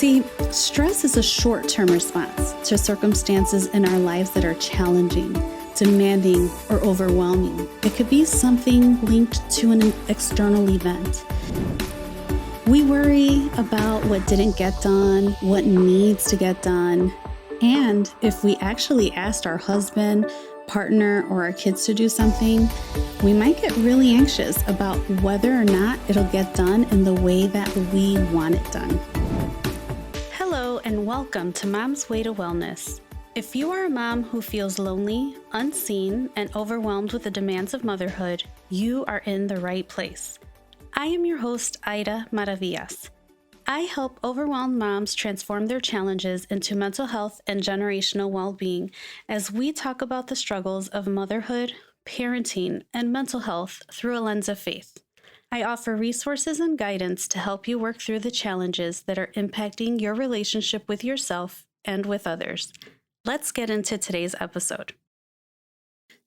See, stress is a short-term response to circumstances in our lives that are challenging, demanding, or overwhelming. It could be something linked to an external event. We worry about what didn't get done, what needs to get done, and if we actually asked our husband, partner, or our kids to do something, we might get really anxious about whether or not it'll get done in the way that we want it done. Hello and welcome to Mom's Way to Wellness. If you are a mom who feels lonely, unseen, and overwhelmed with the demands of motherhood, you are in the right place. I am your host, Ida Maravillas. I help overwhelmed moms transform their challenges into mental health and generational well-being as we talk about the struggles of motherhood, parenting, and mental health through a lens of faith. I offer resources and guidance to help you work through the challenges that are impacting your relationship with yourself and with others. Let's get into today's episode.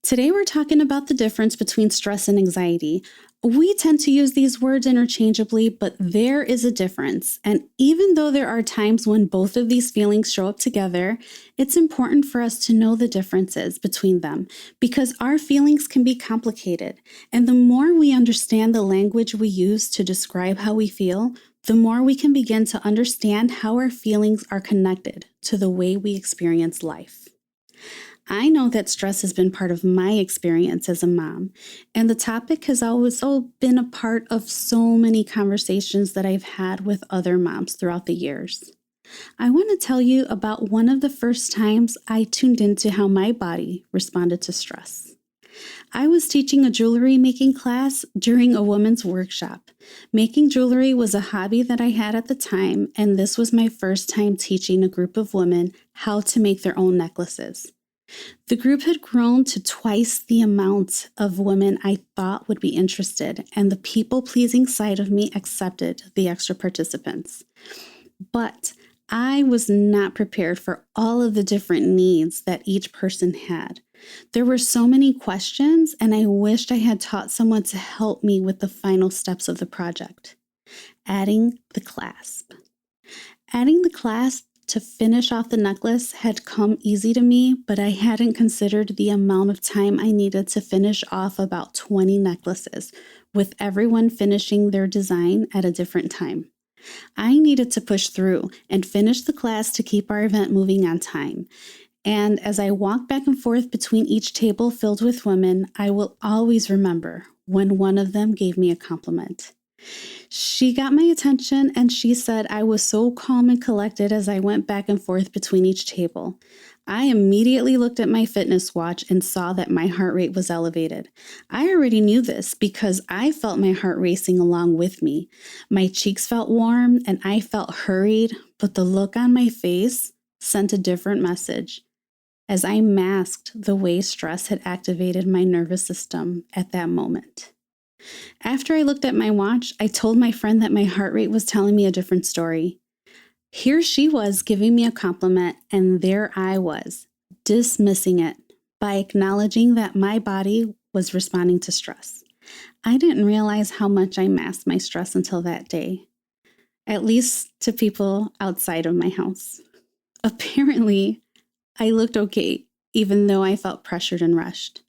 Today we're talking about the difference between stress and anxiety. We tend to use these words interchangeably, but there is a difference. And even though there are times when both of these feelings show up together, it's important for us to know the differences between them because our feelings can be complicated. And the more we understand the language we use to describe how we feel, the more we can begin to understand how our feelings are connected to the way we experience life. I know that stress has been part of my experience as a mom, and the topic has always been a part of so many conversations that I've had with other moms throughout the years. I want to tell you about one of the first times I tuned into how my body responded to stress. I was teaching a jewelry making class during a women's workshop. Making jewelry was a hobby that I had at the time, and this was my first time teaching a group of women how to make their own necklaces. The group had grown to twice the amount of women I thought would be interested, and the people-pleasing side of me accepted the extra participants. But I was not prepared for all of the different needs that each person had. There were so many questions, and I wished I had taught someone to help me with the final steps of the project. Adding the clasp. Adding the clasp to finish off the necklace had come easy to me, but I hadn't considered the amount of time I needed to finish off about 20 necklaces, with everyone finishing their design at a different time. I needed to push through and finish the class to keep our event moving on time. And as I walked back and forth between each table filled with women, I will always remember when one of them gave me a compliment. She got my attention and she said I was so calm and collected as I went back and forth between each table. I immediately looked at my fitness watch and saw that my heart rate was elevated. I already knew this because I felt my heart racing along with me. My cheeks felt warm and I felt hurried, but the look on my face sent a different message as I masked the way stress had activated my nervous system at that moment. After I looked at my watch, I told my friend that my heart rate was telling me a different story. Here she was giving me a compliment, and there I was, dismissing it by acknowledging that my body was responding to stress. I didn't realize how much I masked my stress until that day, at least to people outside of my house. Apparently, I looked okay, even though I felt pressured and rushed.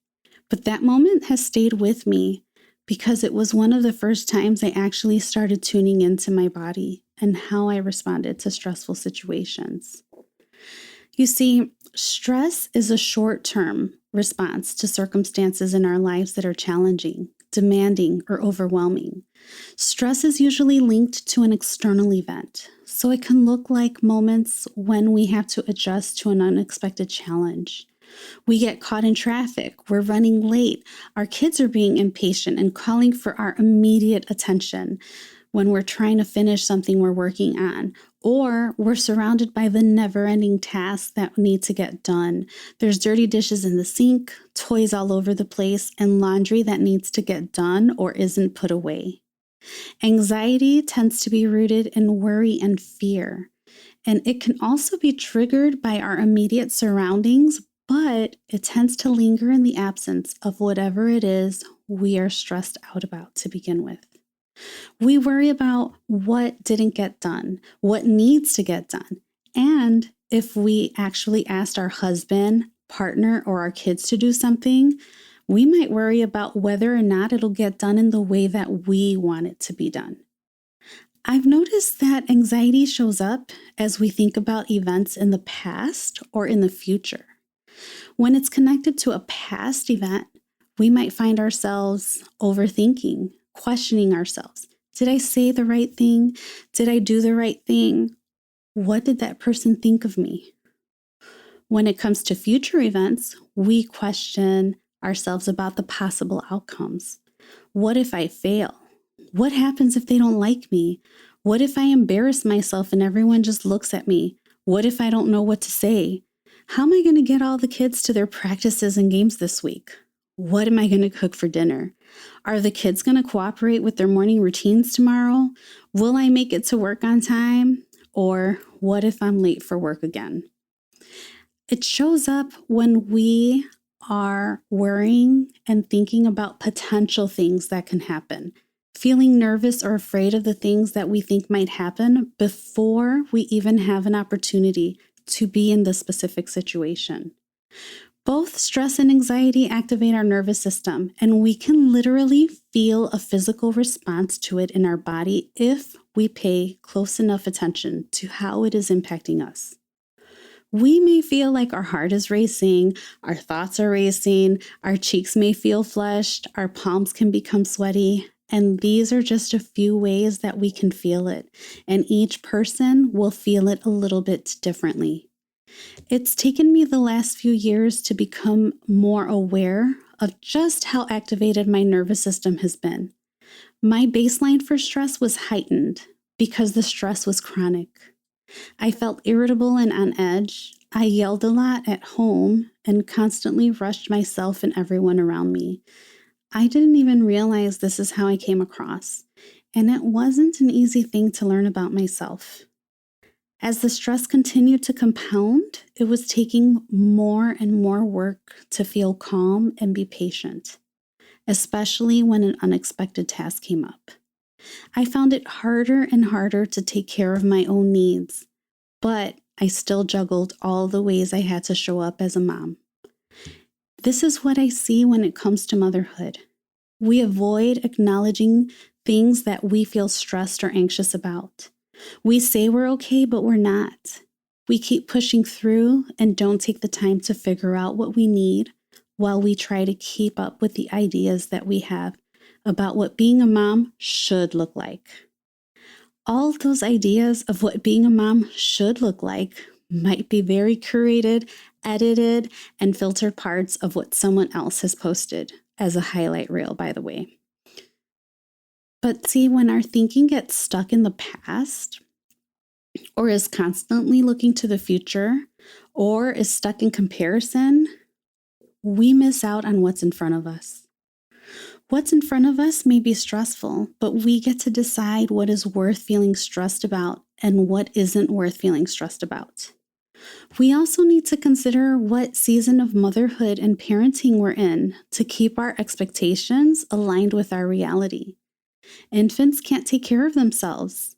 But that moment has stayed with me because it was one of the first times I actually started tuning into my body and how I responded to stressful situations. You see, stress is a short-term response to circumstances in our lives that are challenging, demanding, or overwhelming. Stress is usually linked to an external event, so it can look like moments when we have to adjust to an unexpected challenge. We get caught in traffic, we're running late, our kids are being impatient and calling for our immediate attention when we're trying to finish something we're working on, or we're surrounded by the never-ending tasks that need to get done. There's dirty dishes in the sink, toys all over the place, and laundry that needs to get done or isn't put away. Anxiety tends to be rooted in worry and fear, and it can also be triggered by our immediate surroundings, but it tends to linger in the absence of whatever it is we are stressed out about to begin with. We worry about what didn't get done, what needs to get done. And if we actually asked our husband, partner, or our kids to do something, we might worry about whether or not it'll get done in the way that we want it to be done. I've noticed that anxiety shows up as we think about events in the past or in the future. When it's connected to a past event, we might find ourselves overthinking, questioning ourselves. Did I say the right thing? Did I do the right thing? What did that person think of me? When it comes to future events, we question ourselves about the possible outcomes. What if I fail? What happens if they don't like me? What if I embarrass myself and everyone just looks at me? What if I don't know what to say? How am I going to get all the kids to their practices and games this week? What am I going to cook for dinner? Are the kids going to cooperate with their morning routines tomorrow? Will I make it to work on time? Or what if I'm late for work again? It shows up when we are worrying and thinking about potential things that can happen, feeling nervous or afraid of the things that we think might happen before we even have an opportunity to be in the specific situation. Both stress and anxiety activate our nervous system, and we can literally feel a physical response to it in our body if we pay close enough attention to how it is impacting us. We may feel like our heart is racing, our thoughts are racing, our cheeks may feel flushed, our palms can become sweaty, and these are just a few ways that we can feel it, and each person will feel it a little bit differently. It's taken me the last few years to become more aware of just how activated my nervous system has been. My baseline for stress was heightened because the stress was chronic. I felt irritable and on edge. I yelled a lot at home and constantly rushed myself and everyone around me. I didn't even realize this is how I came across, and it wasn't an easy thing to learn about myself. As the stress continued to compound, it was taking more and more work to feel calm and be patient, especially when an unexpected task came up. I found it harder and harder to take care of my own needs, but I still juggled all the ways I had to show up as a mom. This is what I see when it comes to motherhood. We avoid acknowledging things that we feel stressed or anxious about. We say we're okay, but we're not. We keep pushing through and don't take the time to figure out what we need while we try to keep up with the ideas that we have about what being a mom should look like. All of those ideas of what being a mom should look like might be very curated, edited, and filtered parts of what someone else has posted as a highlight reel, by the way. But see, when our thinking gets stuck in the past, or is constantly looking to the future, or is stuck in comparison, we miss out on what's in front of us. What's in front of us may be stressful, but we get to decide what is worth feeling stressed about and what isn't worth feeling stressed about. We also need to consider what season of motherhood and parenting we're in to keep our expectations aligned with our reality. Infants can't take care of themselves.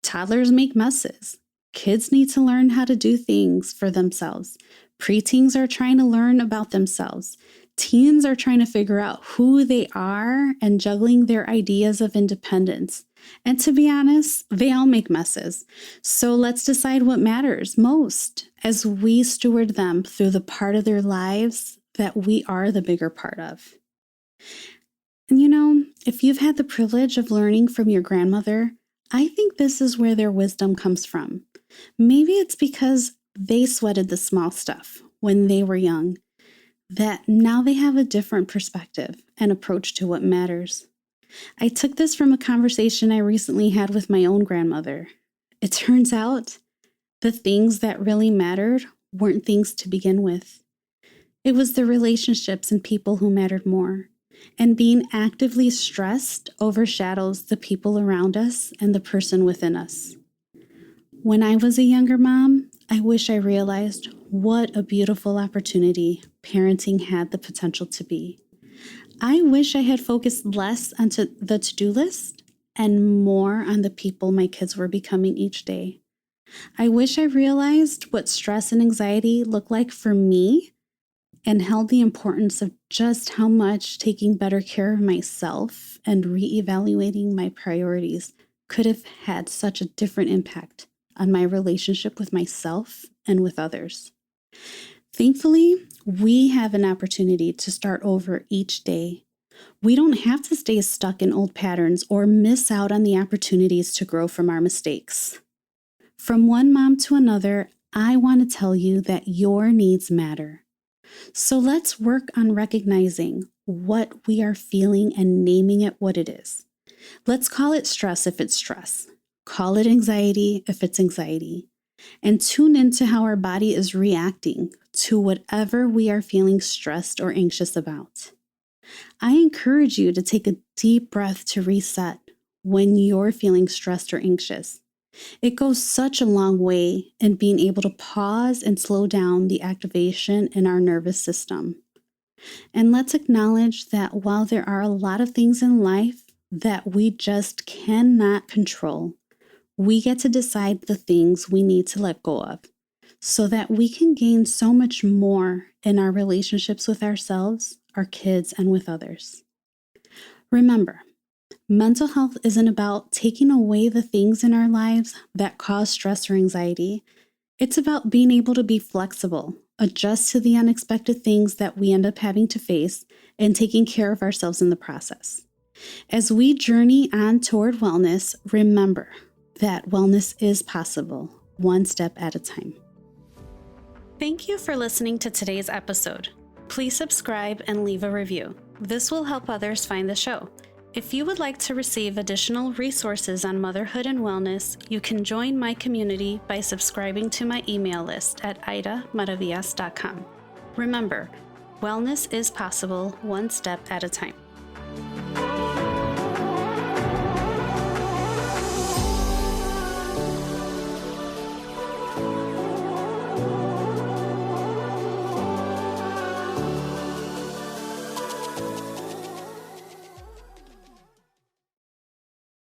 Toddlers make messes. Kids need to learn how to do things for themselves. Preteens are trying to learn about themselves. Teens are trying to figure out who they are and juggling their ideas of independence. And to be honest, they all make messes. So let's decide what matters most as we steward them through the part of their lives that we are the bigger part of. And you know, if you've had the privilege of learning from your grandmother, I think this is where their wisdom comes from. Maybe it's because they sweated the small stuff when they were young, that now they have a different perspective and approach to what matters. I took this from a conversation I recently had with my own grandmother. It turns out the things that really mattered weren't things to begin with. It was the relationships and people who mattered more. And being actively stressed overshadows the people around us and the person within us. When I was a younger mom, I wish I realized what a beautiful opportunity parenting had the potential to be. I wish I had focused less on the to-do list and more on the people my kids were becoming each day. I wish I realized what stress and anxiety look like for me and held the importance of just how much taking better care of myself and reevaluating my priorities could have had such a different impact on my relationship with myself and with others. Thankfully, we have an opportunity to start over each day. We don't have to stay stuck in old patterns or miss out on the opportunities to grow from our mistakes. From one mom to another, I want to tell you that your needs matter. So let's work on recognizing what we are feeling and naming it what it is. Let's call it stress if it's stress. Call it anxiety if it's anxiety. And tune into how our body is reacting to whatever we are feeling stressed or anxious about. I encourage you to take a deep breath to reset when you're feeling stressed or anxious. It goes such a long way in being able to pause and slow down the activation in our nervous system. And let's acknowledge that while there are a lot of things in life that we just cannot control, we get to decide the things we need to let go of so that we can gain so much more in our relationships with ourselves, our kids, and with others. Remember, mental health isn't about taking away the things in our lives that cause stress or anxiety. It's about being able to be flexible, adjust to the unexpected things that we end up having to face, and taking care of ourselves in the process. As we journey on toward wellness, remember that wellness is possible, one step at a time. Thank you for listening to today's episode. Please subscribe and leave a review. This will help others find the show. If you would like to receive additional resources on motherhood and wellness, you can join my community by subscribing to my email list at idamaravillas.com. Remember, wellness is possible, one step at a time.